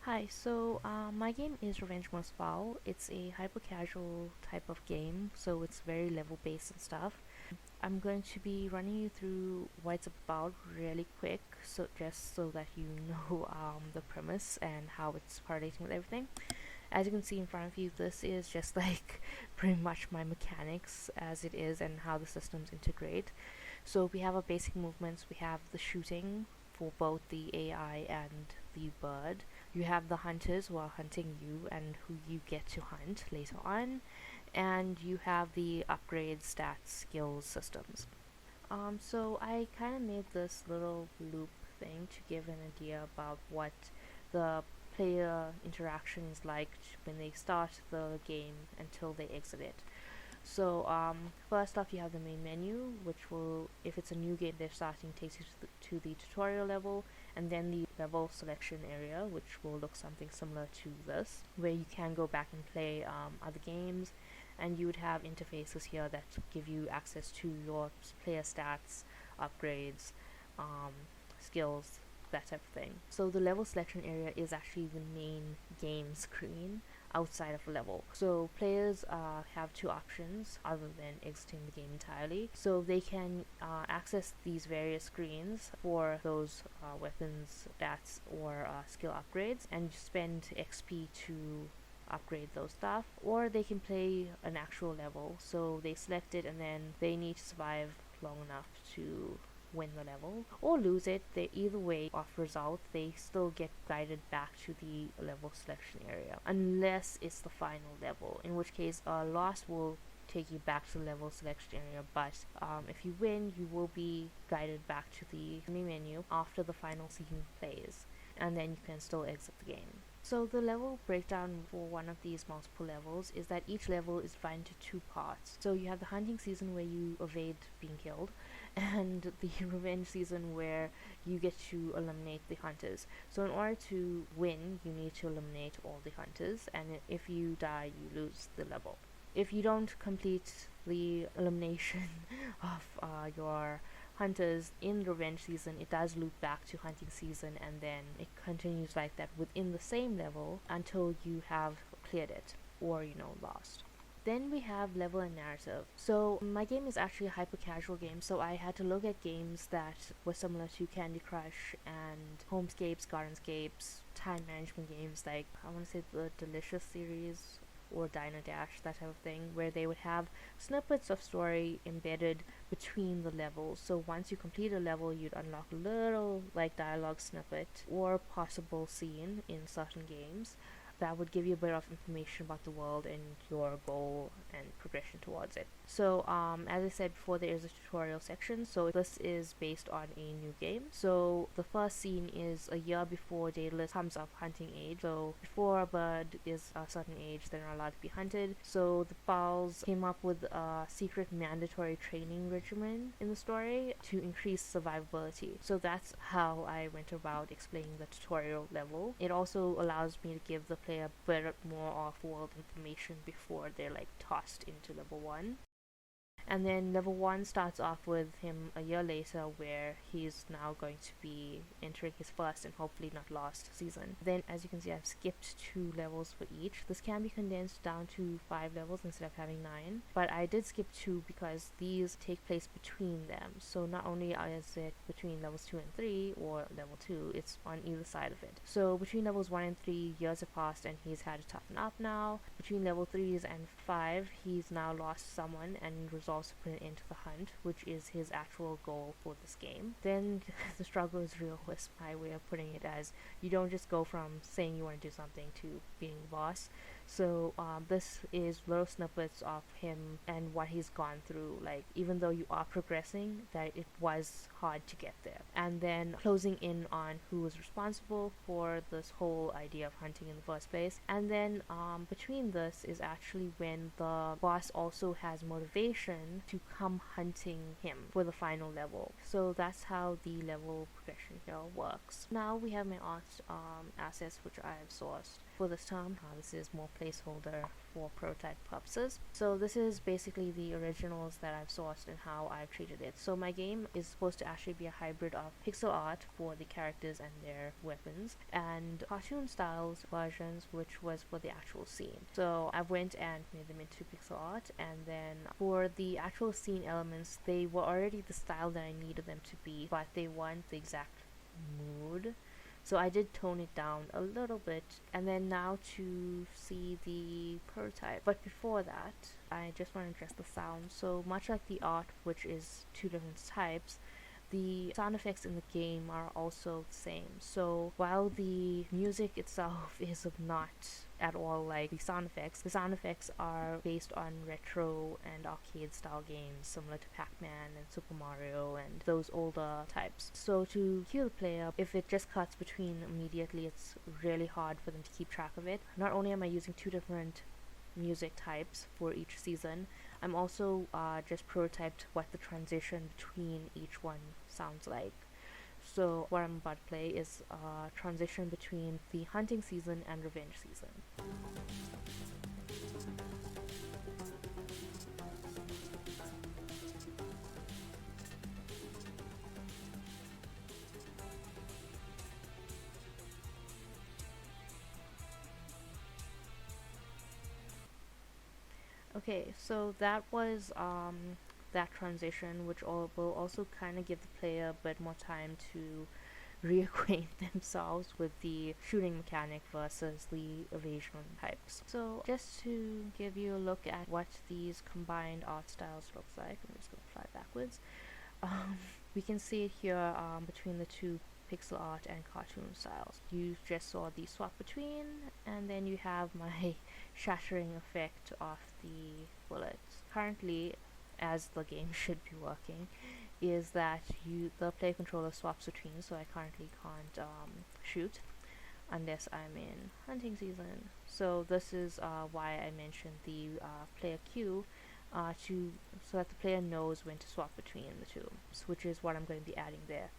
Hi, my game is Revenge Most Foul. It's a hyper casual type of game, so it's very level based and stuff. I'm going to be running you through what it's about really quick, so just so that you know the premise and how it's correlating with everything. As you can see in front of you, this is just like pretty much my mechanics as it is and how the systems integrate. So we have our basic movements, we have the shooting for both the AI and the bird. You have the hunters who are hunting you and who you get to hunt later on, and you have the upgrade stats skills systems. So I kind of made this little loop thing to give an idea about what the player interaction is like when they start the game until they exit it. First off, you have the main menu, which will, if it's a new game they're starting, takes you to the tutorial level, and then the level selection area, which will look something similar to this, where you can go back and play other games, and you would have interfaces here that give you access to your player stats, upgrades, um, skills, that type of thing. So the level selection area is actually the main game screen outside of a level. So players have two options other than exiting the game entirely. So they can access these various screens for those weapons, stats, or skill upgrades, and spend XP to upgrade those stuff, or they can play an actual level. So they select it and then they need to survive long enough to win the level or lose it. They either way off result, they still get guided back to the level selection area unless it's the final level, in which case a loss will take you back to the level selection area, but if you win you will be guided back to the main menu after the final scene plays, and then you can still exit the game. So the level breakdown for one of these multiple levels is that each level is divided into two parts. So you have the hunting season where you evade being killed, and the revenge season where you get to eliminate the hunters. So in order to win, you need to eliminate all the hunters, and if you die, you lose the level. If you don't complete the elimination of your hunters in revenge season, it does loop back to hunting season, and then it continues like that within the same level until you have cleared it or lost. Then we have level and narrative. So my game is actually a hyper casual game, so I had to look at games that were similar to Candy Crush and Homescapes, Gardenscapes, time management games like, I want to say, the Delicious series or Diner Dash, that type of thing, where they would have snippets of story embedded between the levels. So once you complete a level, you'd unlock a little like dialogue snippet or possible scene in certain games that would give you a bit of information about the world and your goal and progression towards it. So as I said before, there is a tutorial section, so this is based on a new game. So the first scene is a year before Daedalus comes of hunting age. So before a bird is a certain age, they're not allowed to be hunted. So the Fowls came up with a secret mandatory training regimen in the story to increase survivability. So that's how I went about explaining the tutorial level. It also allows me to give the player a bit more off-world information before they're like tossed into level 1. And then level 1 starts off with him a year later, where he's now going to be entering his first and hopefully not last season. Then, as you can see, I've skipped 2 levels for each. This can be condensed down to 5 levels instead of having 9, but I did skip 2 because these take place between them. So not only is it between levels 2 and 3 or level 2, it's on either side of it. So between levels 1 and 3, years have passed and he's had to toughen up now. Between level 3s and 5, he's now lost someone and resolved to put an end to the hunt, which is his actual goal for this game. Then the struggle is real, is my way of putting it, as you don't just go from saying you want to do something to being the boss. So this is little snippets of him and what he's gone through, like even though you are progressing, that it was hard to get there. And then closing in on who was responsible for this whole idea of hunting in the first place. And then between this is actually when the boss also has motivation to come hunting him for the final level. So that's how the level progression here works. Now we have my art assets, which I have sourced for this term. This is more placeholder for prototype purposes. So this is basically the originals that I've sourced and how I've treated it. So my game is supposed to actually be a hybrid of pixel art for the characters and their weapons and cartoon styles versions, which was for the actual scene. So I went and made them into pixel art, and then for the actual scene elements, they were already the style that I needed them to be, but they weren't the exact mood. So I did tone it down a little bit, and then now to see the prototype. But before that, I just want to address the sound. So much like the art, which is two different types, the sound effects in the game are also the same. So while the music itself is not at all like the sound effects are based on retro and arcade style games similar to Pac-Man and Super Mario and those older types. So to cue the player, if it just cuts between immediately, it's really hard for them to keep track of it. Not only am I using two different music types for each season, I'm also just prototyped what the transition between each one sounds like. So what I'm about to play is a transition between the hunting season and revenge season. Okay, so that was that transition, which will also kind of give the player a bit more time to reacquaint themselves with the shooting mechanic versus the evasion types. So just to give you a look at what these combined art styles looks like, I'm just going to fly backwards. We can see it here between the two pixel art and cartoon styles. You just saw the swap between, and then you have my shattering effect of the bullets. Currently, as the game should be working, is that the play controller swaps between, so I currently can't shoot unless I'm in hunting season. So this is why I mentioned the player queue so that the player knows when to swap between the two, which is what I'm going to be adding there.